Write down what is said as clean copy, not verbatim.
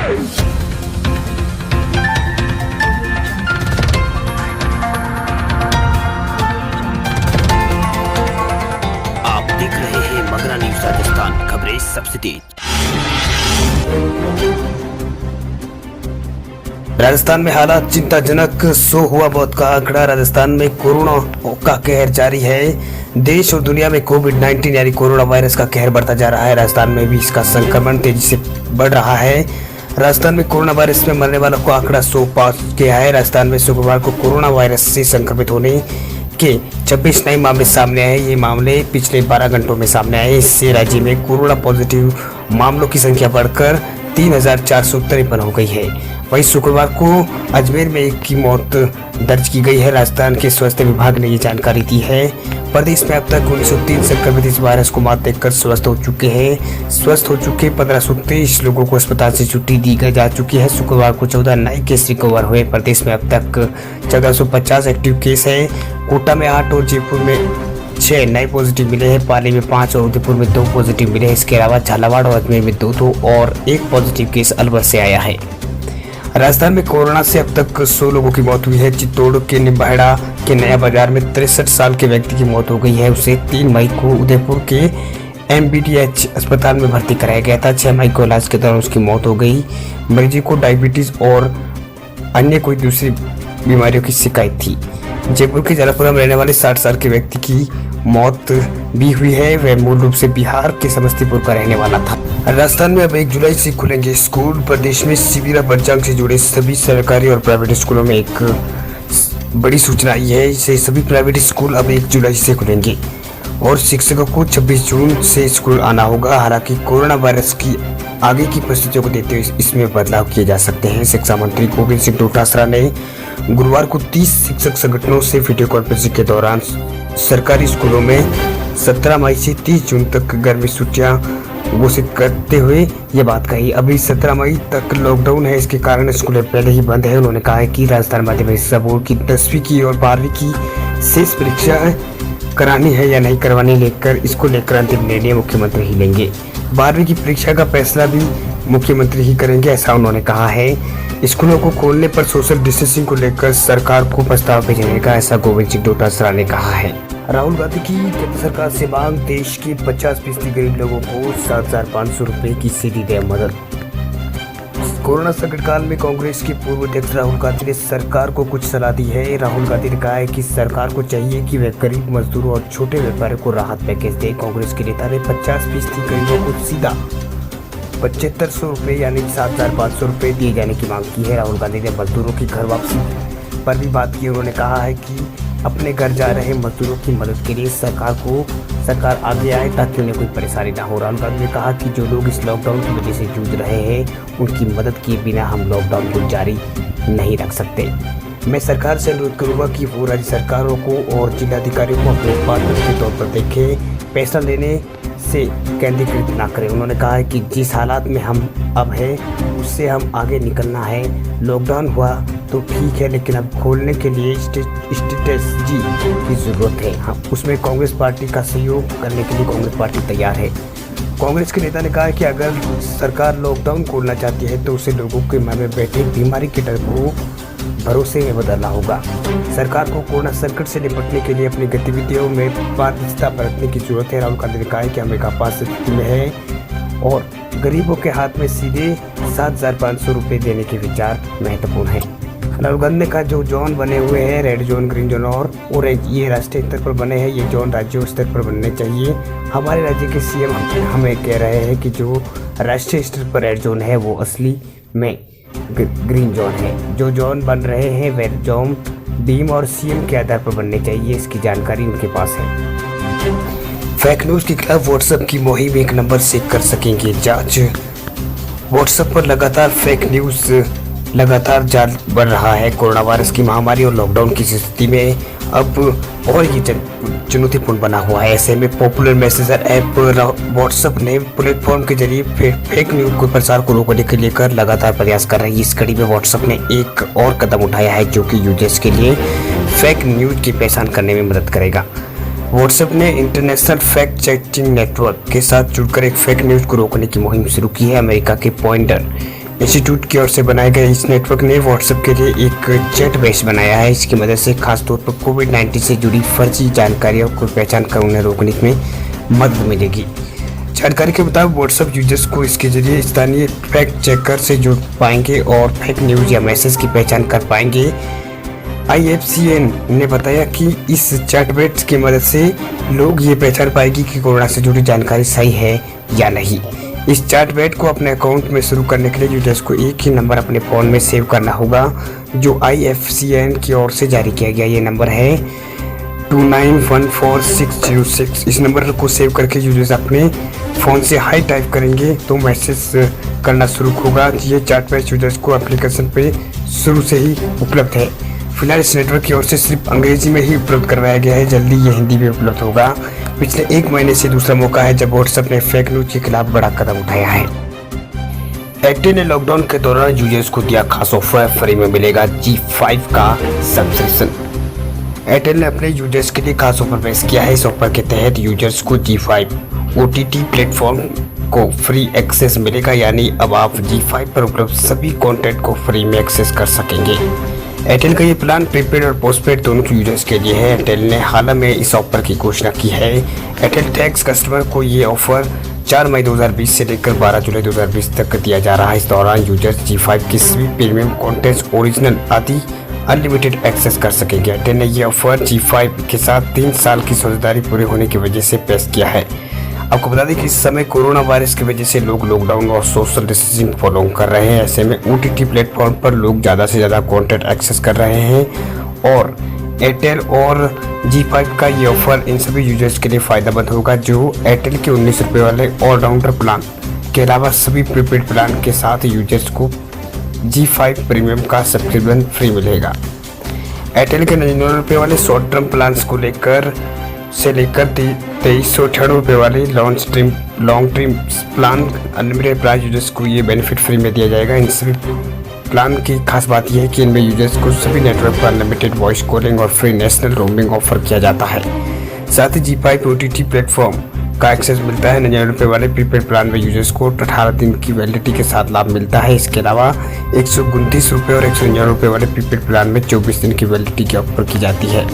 आप देख रहे हैं मगरा न्यूज राजस्थान, खबरें सबसे तेज। राजस्थान में हालात चिंताजनक, 100 हुआ मौत का आंकड़ा। राजस्थान में कोरोना का कहर जारी है। देश और दुनिया में कोविड-19 यानी कोरोना वायरस का कहर बढ़ता जा रहा है। राजस्थान में भी इसका संक्रमण तेजी से बढ़ रहा है। राजस्थान में कोरोना वायरस में मरने वालों का आंकड़ा 100 पार गया है। राजस्थान में शुक्रवार को कोरोना वायरस से संक्रमित होने के 26 नए मामले सामने आए। ये मामले पिछले 12 घंटों में सामने आए। इससे राज्य में कोरोना पॉजिटिव मामलों की संख्या बढ़कर 3453 हो गई है। वहीं शुक्रवार को अजमेर में एक की मौत दर्ज की गई है। राजस्थान के स्वास्थ्य विभाग ने ये जानकारी दी है। प्रदेश में अब तक 1903 संक्रमित इस वायरस को मात देकर स्वस्थ हो चुके हैं। स्वस्थ हो चुके 1523 लोगों को अस्पताल से छुट्टी दी जा चुकी है। शुक्रवार को 14 नए केस रिकवर हुए। प्रदेश में अब तक 1450 एक्टिव केस है। कोटा में 8 और जयपुर में 6 नए पॉजिटिव मिले हैं। पाली में 5 और उदयपुर में 2 पॉजिटिव मिले हैं। इसके अलावा झालावाड़ और अजमेर में 2 और 1 पॉजिटिव केस अलवर से आया है। राजस्थान में कोरोना से अब तक 100 लोगों की मौत हुई है। चित्तौड़ के निम्बाहेड़ा के नया बाजार में 63 साल के व्यक्ति की मौत हो गई है। उसे 3 मई को उदयपुर के MBDH अस्पताल में भर्ती कराया गया था। 6 मई को इलाज के दौरान उसकी मौत हो गई। मरीज को डायबिटीज और अन्य कोई दूसरी बीमारियों की शिकायत थी। जयपुर के जलापुरा में रहने वाले 60 साल के व्यक्ति की मौत भी हुई है। वह मूल रूप से बिहार के समस्तीपुर का रहने वाला था। राजस्थान में अब 1 जुलाई से खुलेंगे स्कूल। प्रदेश में शिविर पंचांग से जुड़े सभी सरकारी और प्राइवेट स्कूलों में एक बड़ी सूचना आई है। इससे सभी प्राइवेट स्कूल अब 1 जुलाई से खुलेंगे और शिक्षकों को 26 जून से स्कूल आना होगा। हालांकि कोरोना वायरस की आगे की परिस्थितियों को देखते हुए इसमें बदलाव किए जा सकते हैं। शिक्षा मंत्री गोविंद सिंह डोटासरा ने गुरुवार को 30 शिक्षक संगठनों से वीडियो कॉन्फ्रेंसिंग के दौरान सरकारी स्कूलों में 17 मई से 30 जून तक गर्मी छुट्टियां घोषित करते हुए ये बात कही। अभी 17 मई तक लॉकडाउन है, इसके कारण स्कूलें पहले ही बंद है। उन्होंने कहा है कि राजस्थान माध्यमिक शिक्षा बोर्ड की 10वीं की और 12वीं की शेष परीक्षा करानी है या नहीं करवानी लेकर इसको लेकर अंतिम निर्णय मुख्यमंत्री ही लेंगे। 12वीं की परीक्षा का फैसला भी मुख्यमंत्री ही करेंगे, ऐसा उन्होंने कहा है। स्कूलों को खोलने पर सोशल डिस्टेंसिंग को लेकर सरकार को प्रस्ताव भेजने का, ऐसा गोविंद सिंह डोटासरा ने कहा है। राहुल गांधी की केंद्र सरकार से मांग, देश के 50% गरीब लोगों को 7,500 रुपए की सीधी दे मदद। कोरोना संकट काल में कांग्रेस के पूर्व अध्यक्ष राहुल गांधी ने सरकार को कुछ सलाह दी है। राहुल गांधी ने कहा है कि सरकार को चाहिए कि वह गरीब मजदूरों और छोटे व्यापारियों को राहत पैकेज दे। कांग्रेस के नेता ने 50% गरीबों को सीधा 7500 रुपये यानी 7,500 रुपये दिए जाने की मांग की है। राहुल गांधी ने मजदूरों की घर वापसी पर भी बात की। उन्होंने कहा है कि अपने घर जा रहे मजदूरों की मदद के लिए सरकार आगे आए ताकि उन्हें कोई परेशानी ना हो। राहुल गांधी ने कहा कि जो लोग इस लॉकडाउन की वजह से जूझ रहे हैं उनकी मदद किए बिना हम लॉकडाउन को जारी नहीं रख सकते। मैं सरकार से अनुरोध करूंगा कि वो राज्य सरकारों को और जिलाधिकारियों को अपने पार्टनर के तौर पर देखें, पैसा लेने से केंद्रीकृत ना करें। उन्होंने कहा है कि जिस हालात में हम अब हैं उससे हम आगे निकलना है। लॉकडाउन हुआ तो ठीक है, लेकिन अब खोलने के लिए स्ट्रेटजी की ज़रूरत है। हाँ, उसमें कांग्रेस पार्टी का सहयोग करने के लिए कांग्रेस पार्टी तैयार है। कांग्रेस के नेता ने कहा कि अगर सरकार लॉकडाउन खोलना चाहती है तो उसे लोगों के मन में बैठे बीमारी के डर को भरोसे में बदलना होगा। सरकार को कोरोना संकट से निपटने के लिए अपनी गतिविधियों में पारदर्शिता बरतने की जरूरत है। राहुल गांधी ने कहा कि अमेरिका पास स्थिति में है और गरीबों के हाथ में सीधे 7,500 रुपये देने के विचार महत्वपूर्ण है। राहुल गांधी ने कहा जो जोन बने हुए हैं, रेड जोन, ग्रीन जोन और ऑरेंज, ये राष्ट्रीय स्तर पर बने हैं। ये जोन राज्यों स्तर पर बनने चाहिए। हमारे राज्य के CM हमें कह रहे हैं कि जो राष्ट्रीय स्तर पर रेड जोन है वो असली में ग्रीन जोन है। जो जोन बन रहे हैं वे जोन बीम और CM के आधार पर बनने चाहिए। इसकी जानकारी उनके पास है। फेक न्यूज के खिलाफ व्हाट्सएप की मुहिम 1 नंबर से कर सकेंगे जांच। व्हाट्सएप पर लगातार फेक न्यूज लगातार जाल बढ़ रहा है। कोरोना वायरस की महामारी और लॉकडाउन की स्थिति में अब और ये चुनौतीपूर्ण बना हुआ है। ऐसे में पॉपुलर मैसेजर ऐप व्हाट्सएप ने प्लेटफॉर्म के जरिए फेक न्यूज को प्रसार को रोकने के लिए लगातार प्रयास कर रही है। इस कड़ी में व्हाट्सएप ने एक और कदम उठाया है जो कि यूजर्स के लिए फेक न्यूज की पहचान करने में मदद करेगा। व्हाट्सएप ने इंटरनेशनल फैक्ट चेकिंग नेटवर्क के साथ जुड़कर एक फेक न्यूज को रोकने की मुहिम शुरू की है। अमेरिका के पॉइंटर इंस्टीट्यूट की ओर से बनाए गए इस नेटवर्क ने व्हाट्सएप के लिए एक चैट बेस बनाया है। इसकी मदद से खासतौर पर कोविड-19 से जुड़ी फर्जी जानकारियों को पहचान कर उन्हें रोकने में मदद मिलेगी। जानकारी के मुताबिक व्हाट्सएप यूजर्स को इसके जरिए स्थानीय फैक्ट चेकर से जुड़ पाएंगे और फेक न्यूज़ या मैसेज की पहचान कर पाएंगे। IFCN ने बताया कि इस चैटबॉट की मदद से लोग ये पहचान पाएंगे कि कोरोना से जुड़ी जानकारी सही है या नहीं। इस चैटबॉट को अपने अकाउंट में शुरू करने के लिए यूजर्स को एक ही नंबर अपने फ़ोन में सेव करना होगा, जो IFCN की ओर से जारी किया गया। ये नंबर है 29144606। इस नंबर को सेव करके यूजर्स अपने फ़ोन से हाई टाइप करेंगे तो मैसेज करना शुरू होगा। ये चैटबॉट यूजर्स को एप्लीकेशन पे शुरू से ही उपलब्ध है। फिलहाल इस नेटवर्क की ओर से सिर्फ अंग्रेजी में ही उपलब्ध करवाया गया है, जल्दी ये हिंदी में उपलब्ध होगा। पिछले 1 महीने से दूसरा मौका है जब व्हाट्सएप ने फेक न्यूज के खिलाफ बड़ा कदम उठाया है। एयरटेल ने लॉकडाउन के दौरान यूजर्स को दिया खास ऑफर, फ्री में मिलेगा G5 का सब्सक्रिप्शन। एयरटेल ने अपने यूजर्स के लिए खास ऑफर पेश किया है। इस ऑफर के तहत यूजर्स को G5 OTT प्लेटफॉर्म को फ्री एक्सेस मिलेगा, यानी अब आप G5 पर उपलब्ध सभी कंटेंट को फ्री में एक्सेस कर सकेंगे। एयरटेल का ये प्लान प्रीपेड और पोस्टपेड दोनों यूजर्स के लिए है। एयरटेल ने हाल में इस ऑफर की घोषणा की है। एयरटेल टैक्स कस्टमर को ये ऑफर 4 मई 2020 से लेकर 12 जुलाई 2020 तक दिया जा रहा है। इस दौरान यूजर्स G5 की सभी प्रीमियम कंटेंट्स, ओरिजिनल आदि अनलिमिटेड एक्सेस कर सकेंगे। एयरटेल ने ये ऑफर G5 के साथ 3 साल की साझेदारी पूरे होने की वजह से पेश किया है। आपको बता दें कि इस समय कोरोना वायरस की वजह से लोग लॉकडाउन और सोशल डिस्टेंसिंग फॉलो कर रहे हैं। ऐसे में OTT प्लेटफॉर्म पर लोग ज़्यादा से ज़्यादा कंटेंट एक्सेस कर रहे हैं और एयरटेल और G5 का ये ऑफर इन सभी यूजर्स के लिए फ़ायदेमंद होगा जो एयरटेल के 19 रुपये वाले ऑलराउंडर प्लान के अलावा सभी प्रीपेड प्लान के साथ यूजर्स को G5 प्रीमियम का सब्सक्रिप्शन फ्री मिलेगा। एयरटेल के 99 रुपये वाले शॉर्ट टर्म प्लान्स को लेकर 2398 रुपये वाले long trim plan unlimited price users को ये बेनिफिट फ्री में दिया जाएगा। इन सभी प्लान की खास बात यह है कि इनमें यूजर्स को सभी नेटवर्क पर अनलिमिटेड वॉइस कॉलिंग और फ्री नेशनल रोमिंग ऑफर किया जाता है। साथ ही G5 OTT प्लेटफॉर्म का एक्सेस मिलता है। 99 रुपये वाले प्रीपेड प्लान में यूजर्स को 18 दिन की वैलिडिटी के साथ लाभ मिलता है। इसके अलावा 129 रुपये और 199 रुपये वाले प्रीपेड प्लान में 24 दिन की वैलिडिटी की ऑफर की जाती है।